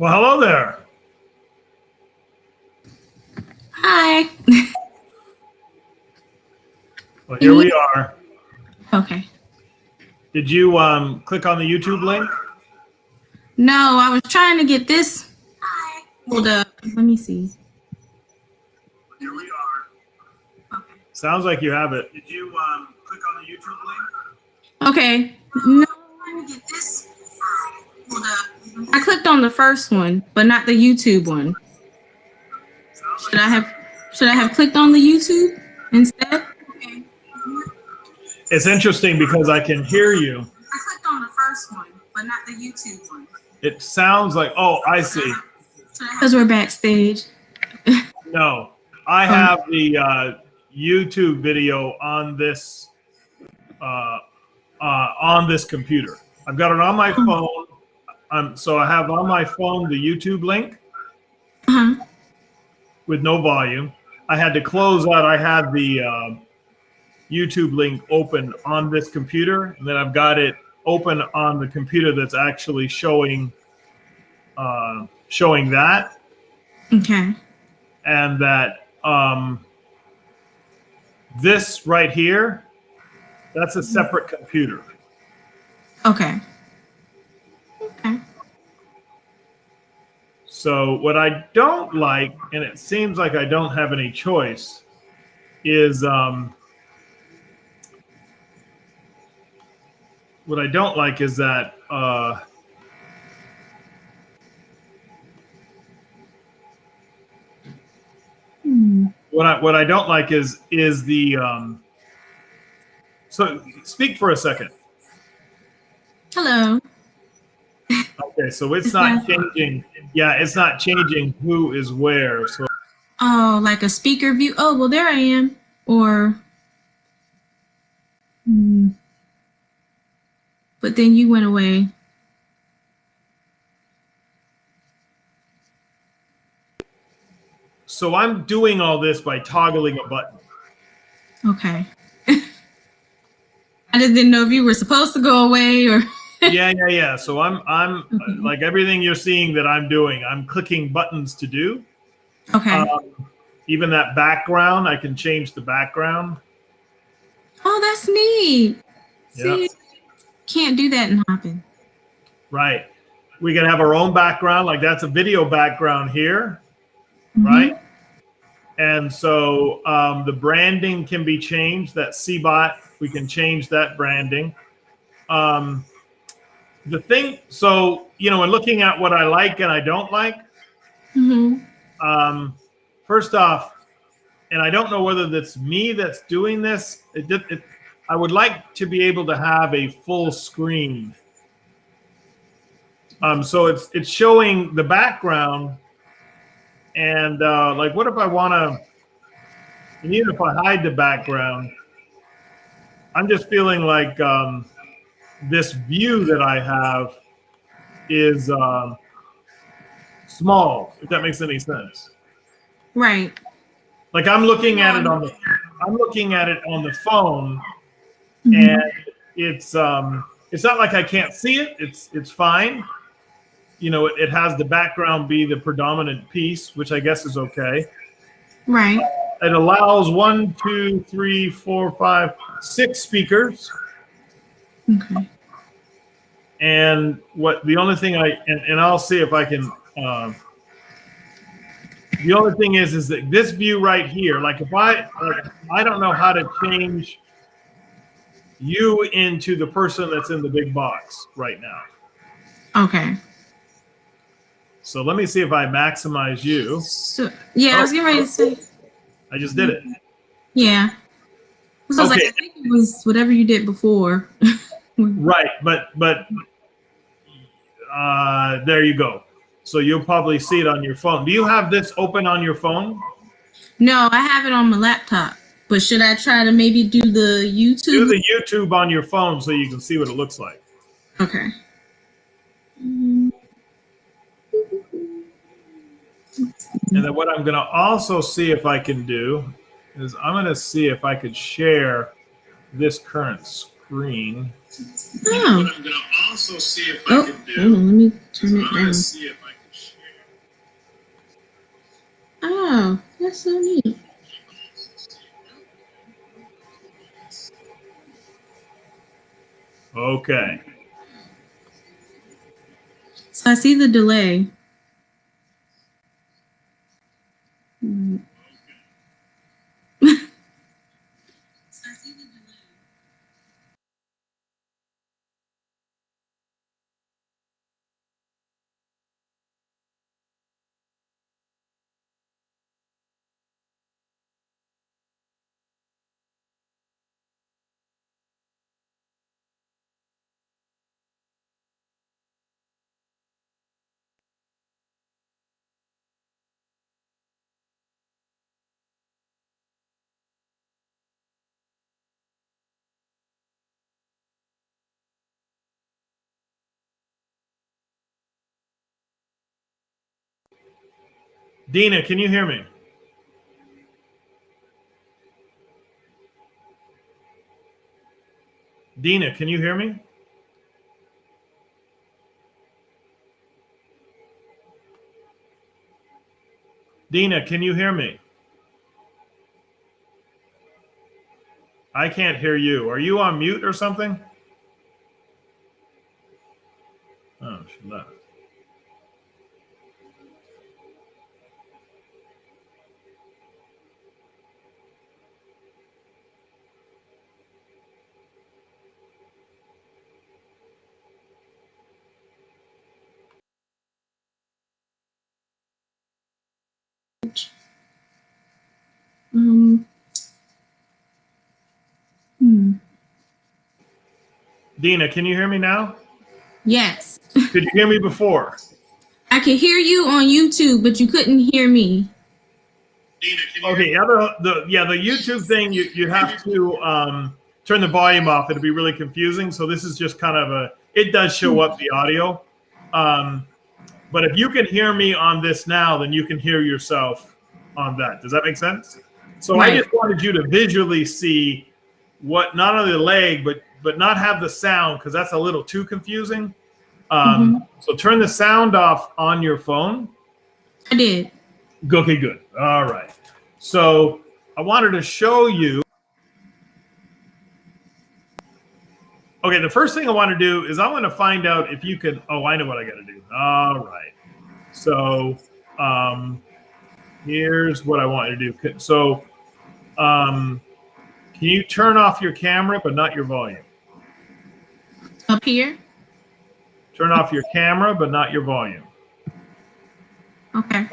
Well, hello there. Hi. Well, here we are. Okay. Did you click on the YouTube link? No, I was trying to get this pulled up. Let me see. Here we are. Okay. Sounds like you have it. Did you click on the YouTube link? Okay. No, I'm trying to get this pulled up. I clicked on the first one, but not the YouTube one. Should I have clicked on the YouTube instead? Okay. It's interesting because I can hear you. I clicked on the first one, but not the YouTube one. It sounds like, oh, I see. Because we're backstage. No, I have the YouTube video on this computer. I've got it on my phone. So I have on my phone the YouTube link with no volume. I had to close out. I had the YouTube link open on this computer, and then I've got it open on the computer that's actually showing that. Okay. And that this right here, that's a separate computer. Okay. Okay. So what I don't like, and it seems like I don't have any choice, is what I don't like is that what I don't like is the so speak for a second. Hello. Okay, so it's not changing. Yeah, it's not changing who is where. So Oh, like a speaker view. Oh, well, there I am. Or, but then you went away. So I'm doing all this by toggling a button. Okay. I just didn't know if you were supposed to go away or. Yeah. So I'm like everything you're seeing that I'm doing, I'm clicking buttons to do. Okay. Even that background, I can change the background. Oh, that's neat. Yep. See, can't do that in Hopin. Right. We can have our own background, like that's a video background here, right? And so the branding can be changed. That CEBOT, we can change that branding. The thing, so, you know, in looking at what I like and I don't like, first off, and I don't know whether that's me that's doing this, I would like to be able to have a full screen. So it's showing the background, and like, what if I want to, and even if I hide the background, I'm just feeling like this view that I have is small, if that makes any sense. Right. Like I'm looking at it on the phone, and it's not like I can't see it. It's fine. You know, it has the background be the predominant piece, which I guess is okay. Right. It allows 1, 2, 3, 4, 5, 6 speakers. Okay. And the only thing and I'll see if I can. The only thing is that this view right here, like if I don't know how to change you into the person that's in the big box right now. Okay. So let me see if I maximize you. So, yeah, I was getting ready to say. I just did it. Yeah. So I was like, I think it was whatever you did before. Right, but there you go. So you'll probably see it on your phone. Do you have this open on your phone? No, I have it on my laptop. But should I try to maybe do the YouTube? Do the YouTube on your phone so you can see what it looks like. Okay. And then what I'm going to also see if I can do is I'm going to see if I could share this current screen. Oh. What I'm going to also see if I can do. Let me turn it down. See if I can share Oh, that's so neat. Okay. So I see the delay. Mm. Dina, can you hear me? Dina, can you hear me? Dina, can you hear me? I can't hear you. Are you on mute or something? Oh, she left. Um. Hmm. Dina, can you hear me now? Yes. Could you hear me before? I could hear you on YouTube, but you couldn't hear me. Okay, the YouTube thing, you have to turn the volume off. It'll be really confusing. So this is just kind of it does show up the audio. But if you can hear me on this now, then you can hear yourself on that. Does that make sense? So Right. I just wanted you to visually see what, not only the leg, but not have the sound, because that's a little too confusing. So turn the sound off on your phone. I did. Okay, good. All right. So I wanted to show you. Okay, the first thing I want to do is I want to find out if you can. Oh, I know what I got to do. All right. So here's what I want you to do. So can you turn off your camera but not your volume? Up here. Turn off your camera but not your volume. Okay.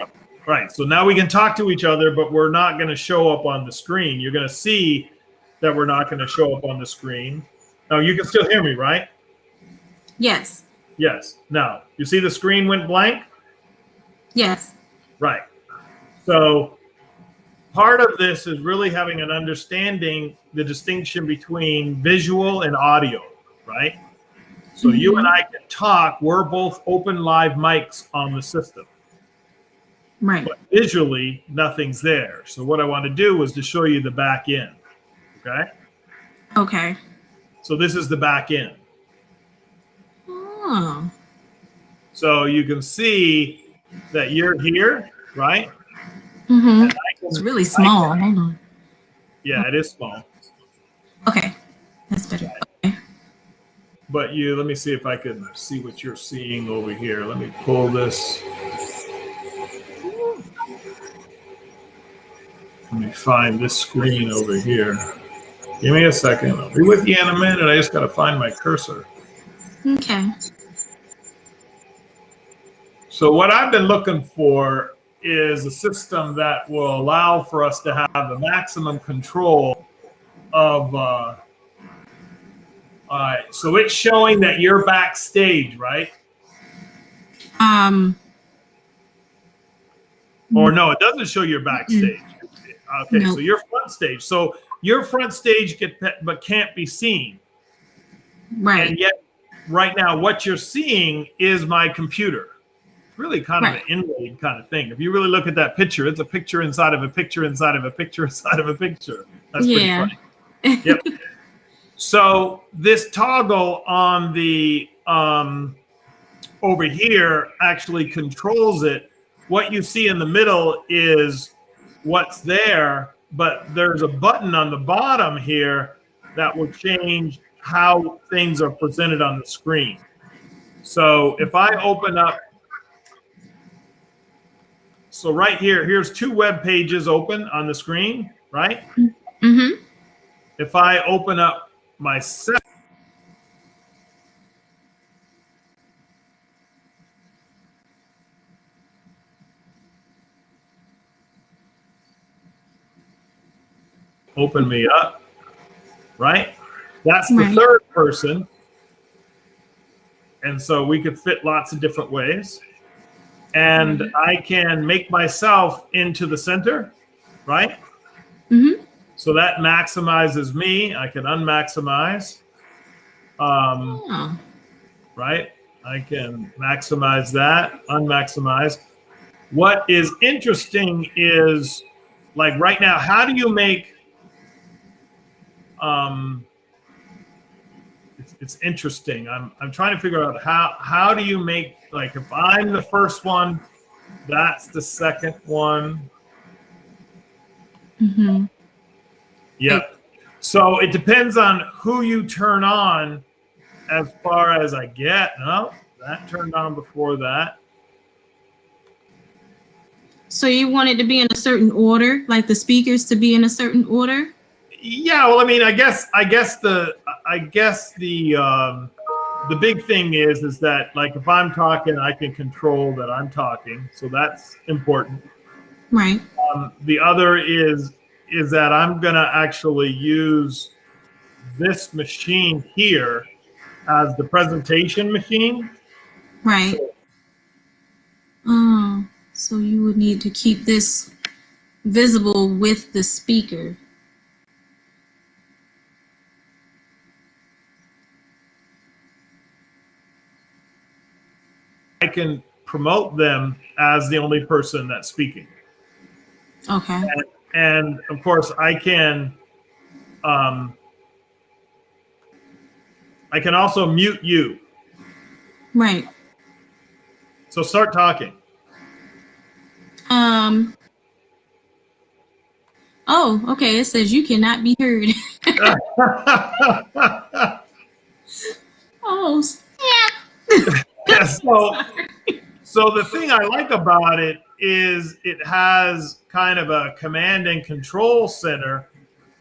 Right. So now we can talk to each other, but we're not going to show up on the screen. You're going to see that we're not going to show up on the screen. Now you can still hear me, right? Yes. Yes. Now, you see the screen went blank? Yes. Right. So part of this is really having an understanding the distinction between visual and audio, right? So you and I can talk. We're both open live mics on the system. Right. But visually, nothing's there. So what I want to do is to show you the back end. Okay? Okay. So this is the back end. Oh. So you can see that you're here, right? It's really small. Hold on. Yeah, it is small. Okay. That's better. Okay. But let me see if I can see what you're seeing over here. Let me pull this. Let me find this screen over here. Give me a second. I'll be with you in a minute. I just got to find my cursor. Okay. So what I've been looking for is a system that will allow for us to have the maximum control of. All right. So it's showing that you're backstage, right? Or no, it doesn't show you're backstage. Okay, Nope. so you're front stage. So you're front stage, but can't be seen. Right. And yet, right now, what you're seeing is my computer. It's really kind of an inlaid kind of thing. If you really look at that picture, it's a picture inside of a picture inside of a picture inside of a picture. That's pretty funny. Yep. So this toggle on the over here actually controls it what you see in the middle is what's there, but there's a button on the bottom here that will change how things are presented on the screen. So if I open up, so right here, here's 2 web pages open on the screen, right? Mm-hmm. If I open up my set, open me up, right? That's the third person. And so we could fit lots of different ways. And I can make myself into the center, right? Mm-hmm. So that maximizes me. I can unmaximize, right? I can maximize that, unmaximize. What is interesting is, like right now, how do you make, it's interesting. I'm trying to figure out how do you make, like if I'm the first one, that's the second one. Mm-hmm. Yep. So it depends on who you turn on as far as I get. No, that turned on before that. So you want it to be in a certain order, like the speakers to be in a certain order? Yeah, well, I mean, I guess the big thing is that, like, if I'm talking, I can control that I'm talking, so that's important. Right. The other is that I'm gonna actually use this machine here as the presentation machine. Right. So you would need to keep this visible with the speaker. I can promote them as the only person that's speaking. Okay. And of course, I can also mute you. Right. So start talking. Oh, okay. It says you cannot be heard. Oh, yeah. So the thing I like about it is it has kind of a command and control center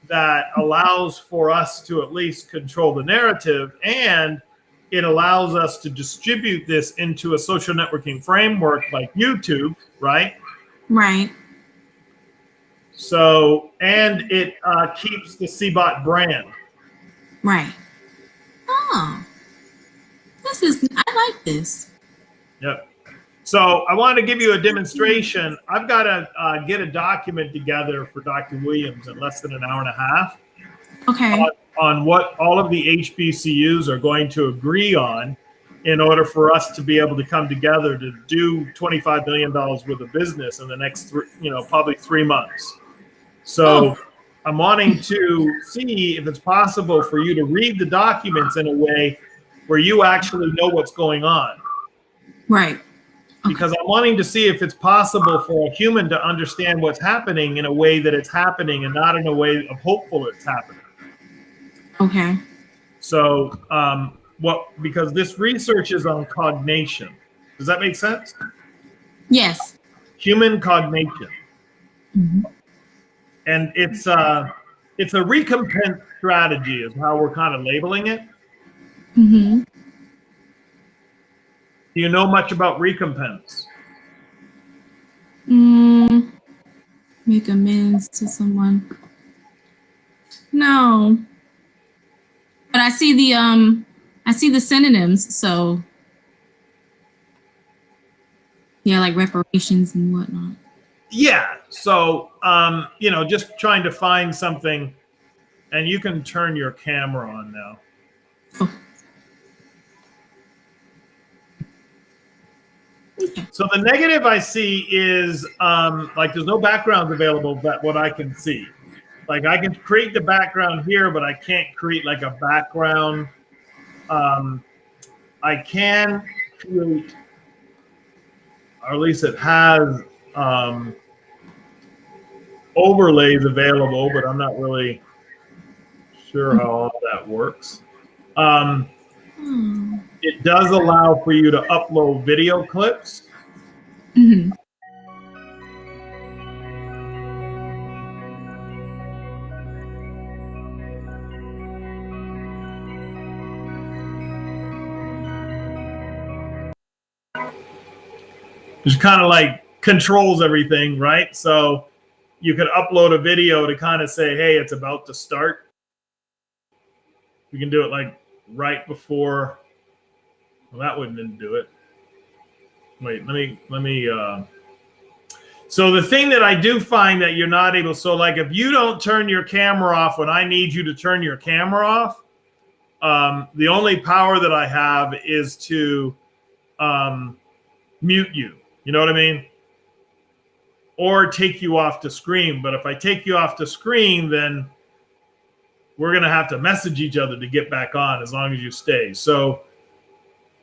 that allows for us to at least control the narrative, and it allows us to distribute this into a social networking framework like YouTube, right? Right. So, and it keeps the CEBOT brand. Right. Oh, I like this. Yep. So I wanted to give you a demonstration. I've got to get a document together for Dr. Williams in less than an hour and a half. Okay. On what all of the HBCUs are going to agree on in order for us to be able to come together to do $25 million worth of business in the next probably 3 months. So I'm wanting to see if it's possible for you to read the documents in a way where you actually know what's going on. Right. Because I'm wanting to see if it's possible for a human to understand what's happening in a way that it's happening and not in a way of hopeful it's happening. Okay. So because this research is on cognition. Does that make sense? Yes. Human cognition. Mm-hmm. And it's a recompense strategy is how we're kind of labeling it. Mm-hmm. Do you know much about recompense? Make amends to someone. No. But I see the synonyms, so yeah, like reparations and whatnot. Yeah. So just trying to find something, and you can turn your camera on now. Oh. So the negative I see is like there's no backgrounds available, but what I can see. Like I can create the background here, but I can't create like a background. I can create or at least it has overlays available, but I'm not really sure how all that works. It does allow for you to upload video clips. Mm-hmm. Which kind of like controls everything, right? So you could upload a video to kind of say, hey, it's about to start. You can do it like right before. Well, that wouldn't do it. Wait, let me. So the thing that I do find that you're not able, so like if you don't turn your camera off when I need you to turn your camera off, the only power that I have is to mute you. You know what I mean? Or take you off the screen. But if I take you off the screen, then we're going to have to message each other to get back on as long as you stay. So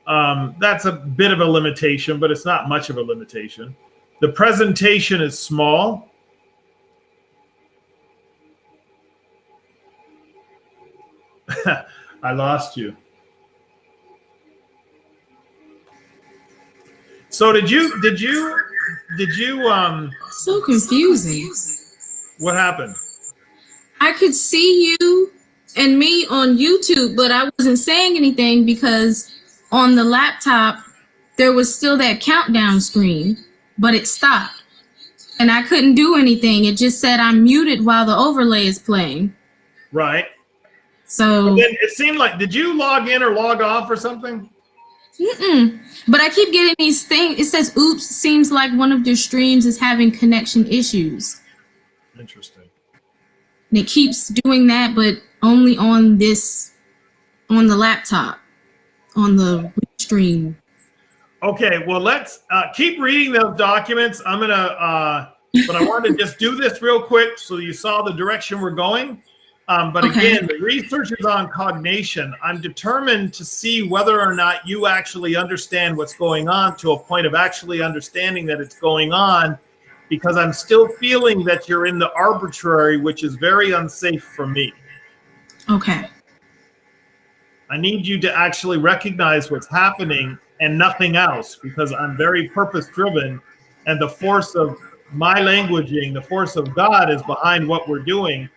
that's a bit of a limitation, but it's not much of a limitation. The presentation is small. I lost you. So did you So confusing. what happened? I could see you and me on YouTube, but I wasn't saying anything because on the laptop there was still that countdown screen, but it stopped. And I couldn't do anything. It just said I'm muted while the overlay is playing. Right. So And then it seemed like, did you log in or log off or something? But I keep getting these things. It says, oops, seems like one of your streams is having connection issues. Interesting. And it keeps doing that, but only on on the laptop, on the ReStream. Okay, well, let's keep reading those documents. I'm going to, but I wanted to just do this real quick so you saw the direction we're going. But Okay. again, the research is on cognation. I'm determined to see whether or not you actually understand what's going on to a point of actually understanding that it's going on, because I'm still feeling that you're in the arbitrary, which is very unsafe for me. Okay. I need you to actually recognize what's happening and nothing else, because I'm very purpose driven, and the force of my languaging, the force of God is behind what we're doing.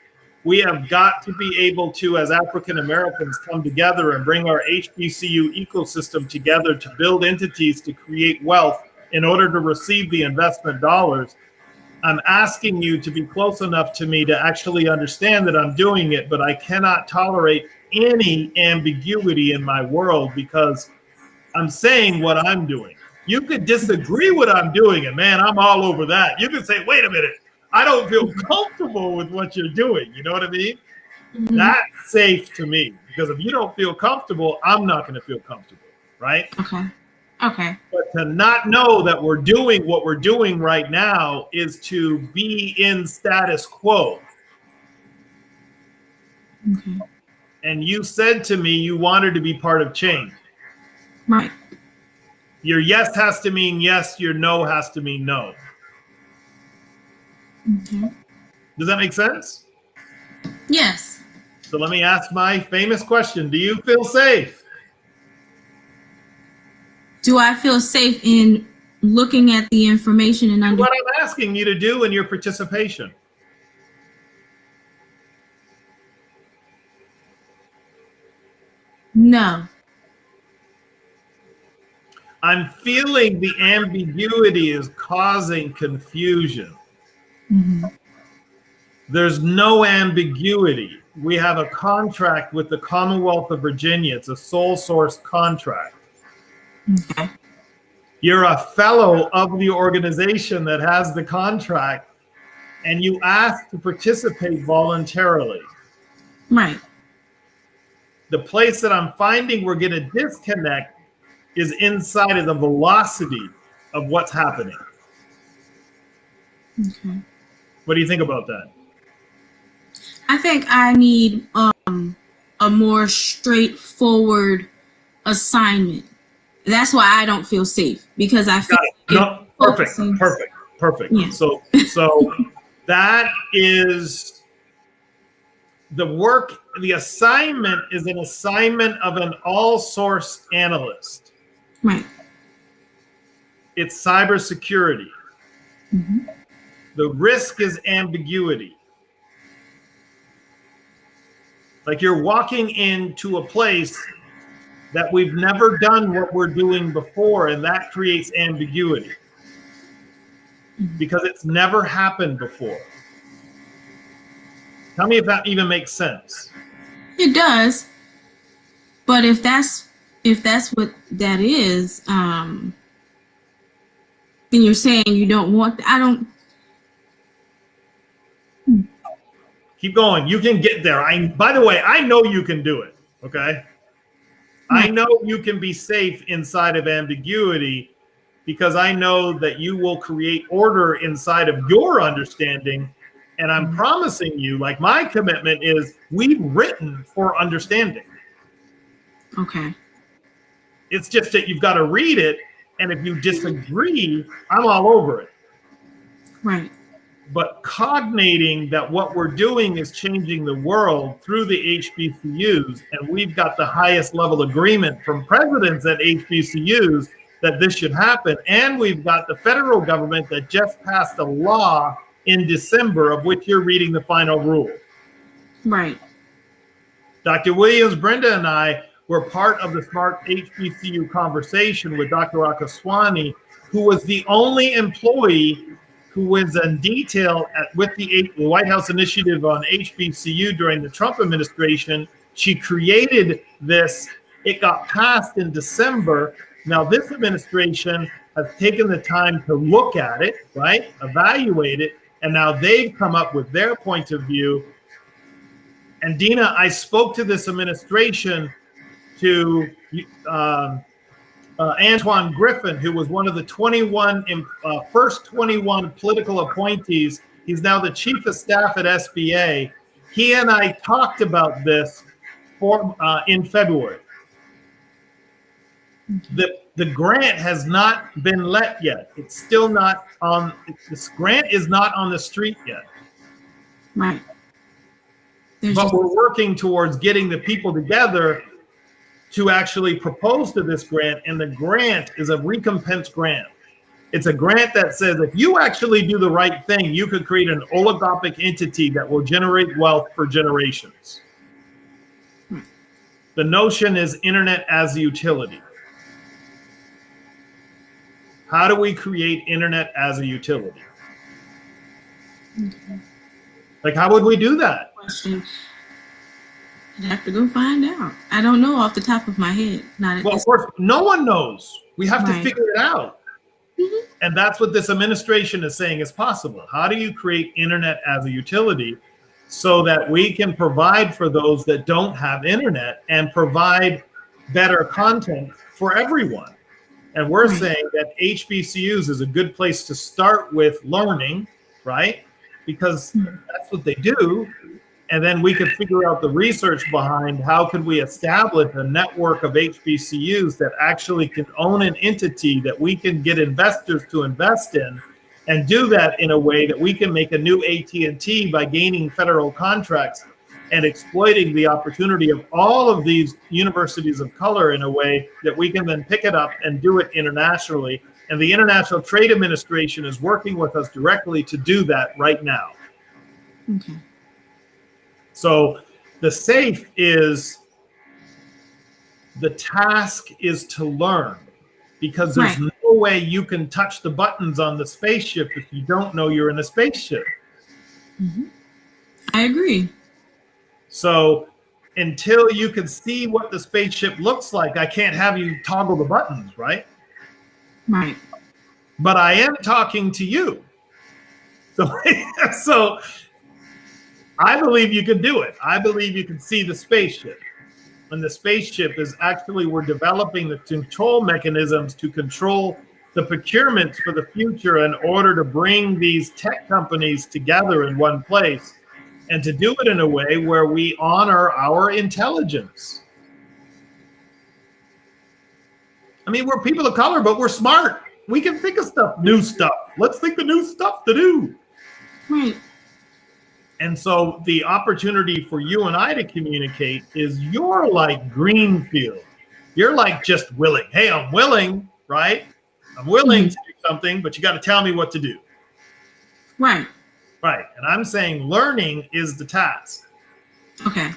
We have got to be able to, as African Americans, come together and bring our HBCU ecosystem together to build entities to create wealth in order to receive the investment dollars. I'm asking you to be close enough to me to actually understand that I'm doing it, but I cannot tolerate any ambiguity in my world because I'm saying what I'm doing. You could disagree with what I'm doing, and man, I'm all over that. You could say, wait a minute, I don't feel comfortable with what you're doing. You know what I mean? Mm-hmm. That's safe to me, because if you don't feel comfortable, I'm not going to feel comfortable, right? Okay. Okay. But to not know that we're doing what we're doing right now is to be in status quo. Okay. And you said to me you wanted to be part of change. Right. Your yes has to mean yes, your no has to mean no. Okay. Does that make sense? Yes. So let me ask my famous question. Do you feel safe? Do I feel safe in looking at the information and What I'm asking you to do in your participation. No. I'm feeling the ambiguity is causing confusion. Mm-hmm. There's no ambiguity. We have a contract with the Commonwealth of Virginia. It's a sole source contract. Okay. You're a fellow of the organization that has the contract, and you ask to participate voluntarily. Right. The place that I'm finding we're going to disconnect is inside of the velocity of what's happening. Okay. What do you think about that? I think I need a more straightforward assignment. That's why I don't feel safe, because I feel focuses. Perfect. Yeah. So that is the work. The assignment is an assignment of an all-source analyst. Right. It's cybersecurity. Mm-hmm. The risk is ambiguity. Like you're walking into a place that we've never done what we're doing before, and that creates ambiguity because it's never happened before. Tell me if that even makes sense. It does. But if that's what that is, then you're saying you don't want. I don't. Keep going. You can get there. By the way, I know you can do it. Okay. I know you can be safe inside of ambiguity because I know that you will create order inside of your understanding. And I'm promising you, like my commitment is we've written for understanding. Okay. It's just that you've got to read it. And if you disagree, I'm all over it. Right. But cognating that what we're doing is changing the world through the HBCUs, and we've got the highest level agreement from presidents at HBCUs that this should happen. And we've got the federal government that just passed a law in December of which you're reading the final rule. Right. Dr. Williams, Brenda, and I were part of the Smart HBCU conversation with Dr. Akaswani, who was the only employee who was in detail with the White House Initiative on HBCU during the Trump administration. She created this. It got passed in December. Now this administration has taken the time to look at it, right? Evaluate it. And now they've come up with their point of view. And Dina, I spoke to this administration to Antoine Griffin, who was one of the first 21 political appointees. He's now the chief of staff at SBA. He and I talked about this in February. The grant has not been let yet. It's still not on. This grant is not on the street yet. Right. But we're working towards getting the people together to actually propose to this grant, and the grant is a recompense grant. It's a grant that says if you actually do the right thing, you could create an oligopolistic entity that will generate wealth for generations. The notion is internet as a utility. How do we create internet as a utility? Okay. Like, how would we do that? Question. I'd have to go find out. I don't know off the top of my head. Well, of course, no one knows. We have to figure it out. Mm-hmm. And that's what this administration is saying is possible. How do you create internet as a utility so that we can provide for those that don't have internet and provide better content for everyone? And we're saying that HBCUs is a good place to start with learning, right? Because that's what they do. And then we could figure out the research behind how could we establish a network of HBCUs that actually can own an entity that we can get investors to invest in, and do that in a way that we can make a new AT&T by gaining federal contracts and exploiting the opportunity of all of these universities of color in a way that we can then pick it up and do it internationally. And the International Trade Administration is working with us directly to do that right now. Okay. So the safe is, the task is to learn, because there's no way you can touch the buttons on the spaceship if you don't know you're in a spaceship. Mm-hmm. I agree. So until you can see what the spaceship looks like, I can't have you toggle the buttons, right? Right. But I am talking to you. So I believe you can do it. I believe you can see the spaceship. And the spaceship is actually, we're developing the control mechanisms to control the procurements for the future in order to bring these tech companies together in one place, and to do it in a way where we honor our intelligence. I mean, we're people of color, but we're smart. we can think of new stuff. Let's think of new stuff to do. Right. And so the opportunity for you and I to communicate is you're like Greenfield. You're like just willing. Hey, I'm willing, right? I'm willing to do something, but you got to tell me what to do. Right. Right. And I'm saying learning is the task. Okay.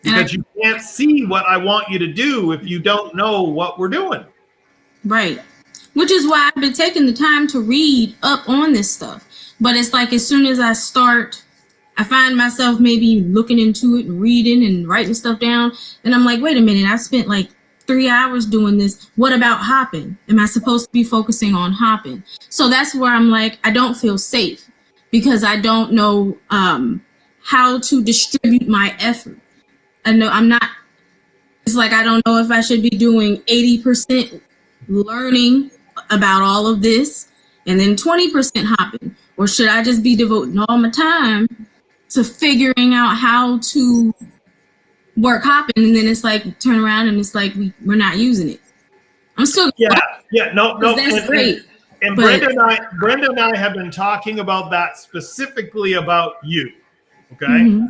Because you can't see what I want you to do if you don't know what we're doing. Right. Which is why I've been taking the time to read up on this stuff. But it's like as soon as I start, I find myself maybe looking into it and reading and writing stuff down. And I'm like, wait a minute, I spent like 3 hours doing this. What about hopping? Am I supposed to be focusing on hopping? So that's where I'm like, I don't feel safe because I don't know how to distribute my effort. I know I'm not, it's like I don't know if I should be doing 80% learning about all of this and then 20% hopping, or should I just be devoting all my time to figuring out how to work hopping, and then it's like turn around and it's like we're not using it. I'm still no, that's great. And but Brenda and I have been talking about that specifically about you. Okay.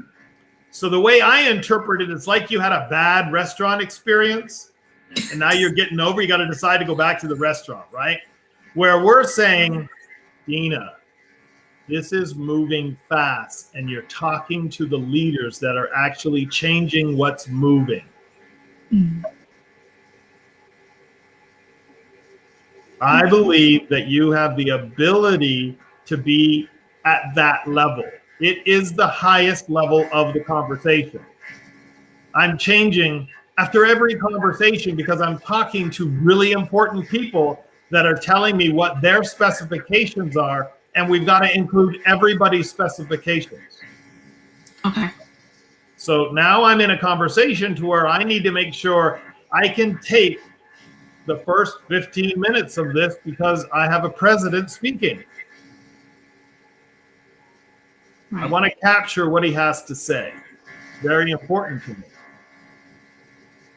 So the way I interpret it, it's like you had a bad restaurant experience and now you're getting over, you got to decide to go back to the restaurant, right? Where we're saying, Dina, this is moving fast and you're talking to the leaders that are actually changing what's moving. I believe that you have the ability to be at that level. It is the highest level of the conversation. I'm changing after every conversation because I'm talking to really important people that are telling me what their specifications are, and we've got to include everybody's specifications. Okay. So now I'm in a conversation to where I need to make sure I can take the first 15 minutes of this because I have a president speaking. Right. I want to capture what he has to say. It's very important to me.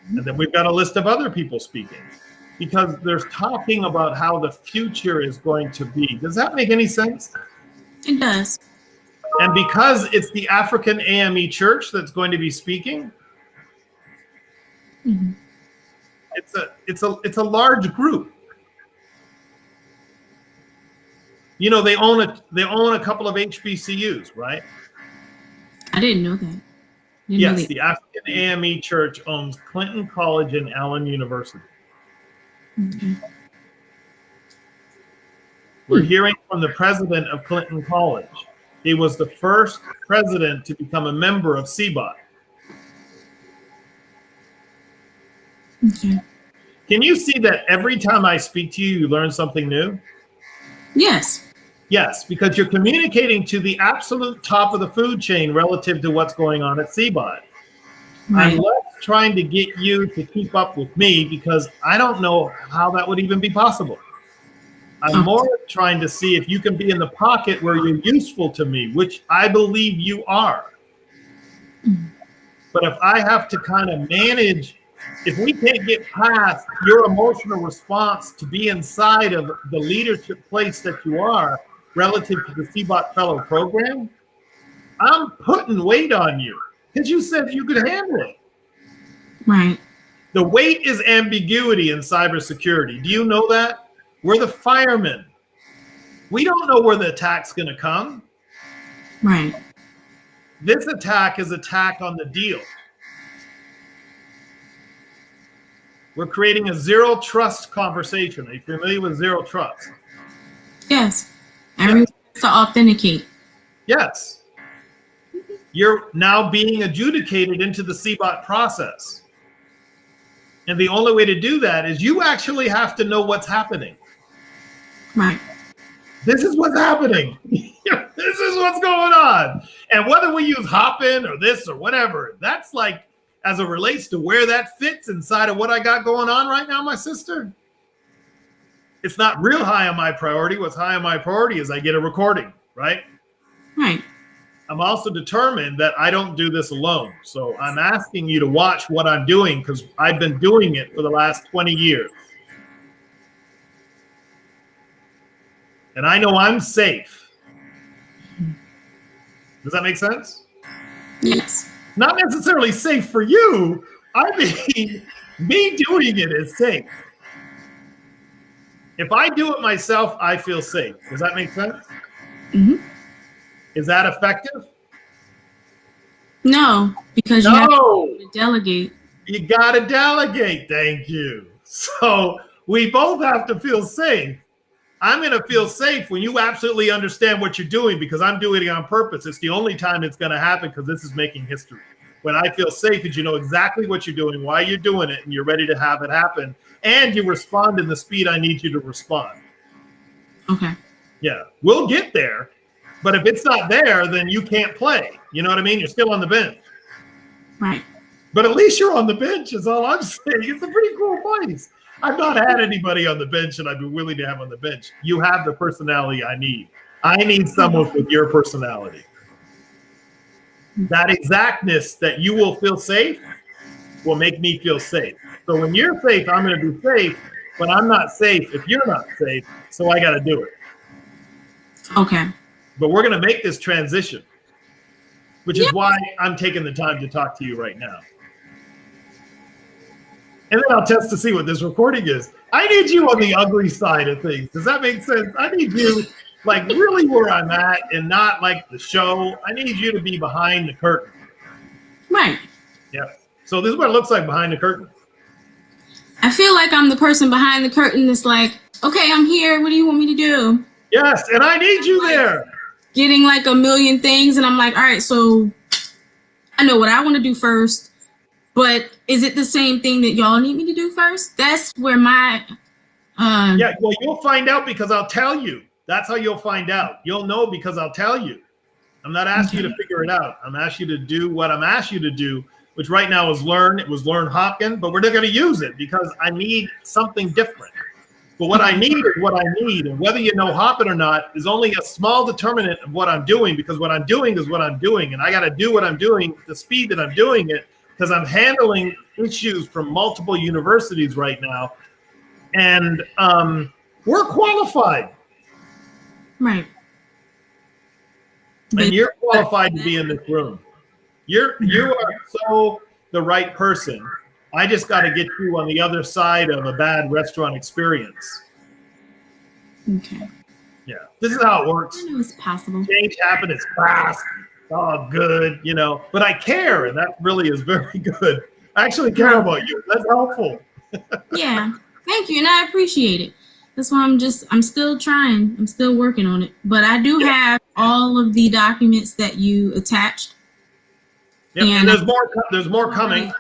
And then we've got a list of other people speaking because there's talking about how the future is going to be. Does that make any sense? It does. And because it's the African AME Church that's going to be speaking, it's a large group. You know, they own a couple of HBCUs, right? I didn't know that. Yes, the African AME Church owns Clinton College and Allen University. We're hearing from the president of Clinton College. He was the first president to become a member of CEBOT. Can you see that every time I speak to you, you learn something new? Yes. Yes, because you're communicating to the absolute top of the food chain relative to what's going on at CEBOT. Right. I'm less trying to get you to keep up with me because I don't know how that would even be possible. I'm more trying to see if you can be in the pocket where you're useful to me, which I believe you are. But if I have to kind of manage, if we can't get past your emotional response to be inside of the leadership place that you are relative to the CEBOT Fellow program, I'm putting weight on you because you said you could handle it. Right. The weight is ambiguity in cybersecurity. Do you know that? We're the firemen. We don't know where the attack's going to come. Right. This attack is attack on the deal. We're creating a zero trust conversation. Are you familiar with zero trust? Yes. Everyone has to authenticate. Yes. You're now being adjudicated into the CEBOT process. And the only way to do that is you actually have to know what's happening. Right. This is what's happening. This is what's going on. And whether we use Hopin or this or whatever, that's like, as it relates to where that fits inside of what I got going on right now, my sister, it's not real high on my priority. What's high on my priority is I get a recording, right? Right. I'm also determined that I don't do this alone. So I'm asking you to watch what I'm doing because I've been doing it for the last 20 years. and I know I'm safe. Does that make sense? Yes. Not necessarily safe for you. I mean, me doing it is safe. If I do it myself, I feel safe. Does that make sense? Mm-hmm. Is that effective? No, because you have to delegate. You got to delegate. Thank you. So we both have to feel safe. I'm going to feel safe when you absolutely understand what you're doing because I'm doing it on purpose. It's the only time it's going to happen because this is making history. When I feel safe is you know exactly what you're doing, why you're doing it, and you're ready to have it happen. And you respond in the speed I need you to respond. Okay. Yeah, we'll get there. But if it's not there, then you can't play. You know what I mean? You're still on the bench. Right. But at least you're on the bench is all I'm saying. It's a pretty cool place. I've not had anybody on the bench that I'd be willing to have on the bench. You have the personality I need. I need someone with your personality. That exactness that you will feel safe will make me feel safe. So when you're safe, I'm going to be safe. But I'm not safe if you're not safe. So I got to do it. Okay. But we're going to make this transition, which is why I'm taking the time to talk to you right now. And then I'll test to see what this recording is. I need you on the ugly side of things. Does that make sense? I need you like really where I'm at and not like the show. I need you to be behind the curtain. Right. Yeah. So this is what it looks like behind the curtain. I feel like I'm the person behind the curtain that's like, okay, I'm here. What do you want me to do? Yes, and I need you there. Getting like a million things, and I'm like, all right, so I know what I want to do first. But is it the same thing that y'all need me to do first? That's where my yeah, well, you'll find out because I'll tell you. That's how you'll find out. You'll know because I'll tell you. I'm not asking you to figure it out. I'm asking you to do what I'm asking you to do, which right now is learn. It was learn Hopkins, but we're not going to use it because I need something different. But what I need is what I need. And whether you know Hopkins or not is only a small determinant of what I'm doing because what I'm doing is what I'm doing. And I got to do what I'm doing at the speed that I'm doing it because I'm handling issues from multiple universities right now. And we're qualified. right. And you're qualified to be in this room. You are so the right person. I just got to get you on the other side of a bad restaurant experience. Okay. Yeah, this is how it works. I know it's possible. Change happens. It's fast. It's all good, you know. But I care, and that really is very good. I actually care about you. That's helpful. Yeah. Thank you, and I appreciate it. That's why I'm still trying. I'm still working on it. But I do have all of the documents that you attached. Yep, and there's more. There's more coming.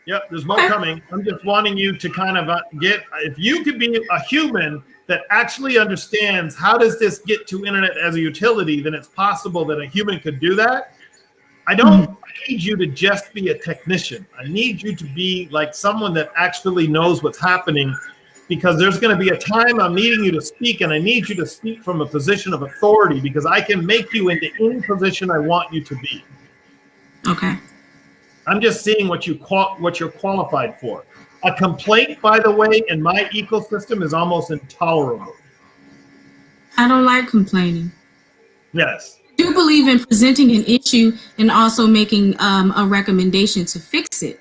Yep, there's more coming. I'm just wanting you to kind of get. If you could be a human that actually understands how does this get to internet as a utility, then it's possible that a human could do that. I don't need you to just be a technician. I need you to be like someone that actually knows what's happening because there's going to be a time I'm needing you to speak, and I need you to speak from a position of authority because I can make you into any position I want you to be. Okay. I'm just seeing what you're qualified for. A complaint, by the way, in my ecosystem is almost intolerable. I don't like complaining. Yes. I do believe in presenting an issue and also making a recommendation to fix it.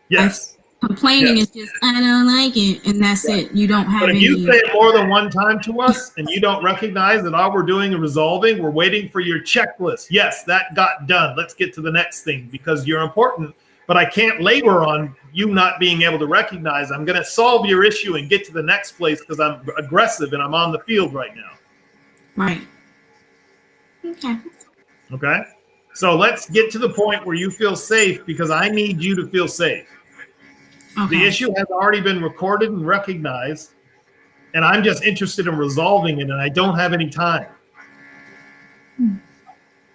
Yes. Complaining is just, I don't like it, and that's it. You don't have But if any. you say it more than one time to us and you don't recognize that all we're doing is resolving, we're waiting for your checklist. Yes, that got done. Let's get to the next thing because you're important, but I can't labor on you not being able to recognize. I'm going to solve your issue and get to the next place because I'm aggressive and I'm on the field right now. Right. Okay. Okay. So let's get to the point where you feel safe because I need you to feel safe. Okay. The issue has already been recorded and recognized, and I'm just interested in resolving it, and I don't have any time.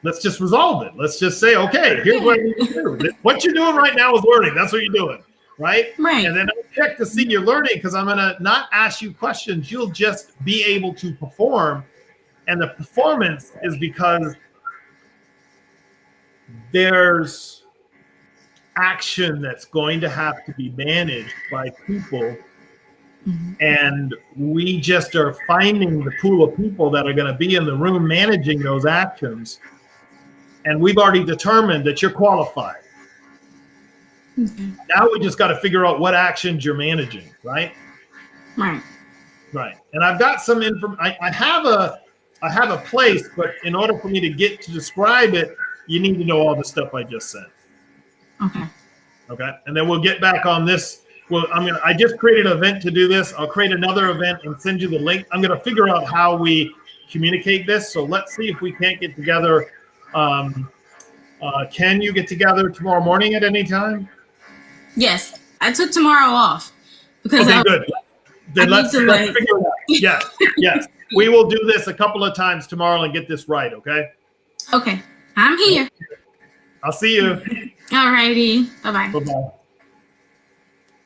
Let's just resolve it. Let's just say, okay, here's what I need to do. What you're doing right now is learning. That's what you're doing, right? Right. And then I'll check to see you're learning because I'm going to not ask you questions. You'll just be able to perform, and the performance is because there's action that's going to have to be managed by people And we just are finding the pool of people that are going to be in the room managing those actions. And we've already determined that you're qualified. Okay. Now we just got to figure out what actions you're managing, right? Right. Right. And I've got some information. I have a place, but in order for me to get to describe it, you need to know all the stuff I just said. Okay. Okay. And then we'll get back on this. Well, I just created an event to do this. I'll create another event and send you the link. I'm going to figure out how we communicate this. So let's see if we can't get together. Can you get together tomorrow morning at any time? Yes. I took tomorrow off because okay, good. Then let's figure it out. Yes, yes. We will do this a couple of times tomorrow and get this right, okay? Okay. I'm here. I'll see you. All righty. Bye-bye. Bye-bye.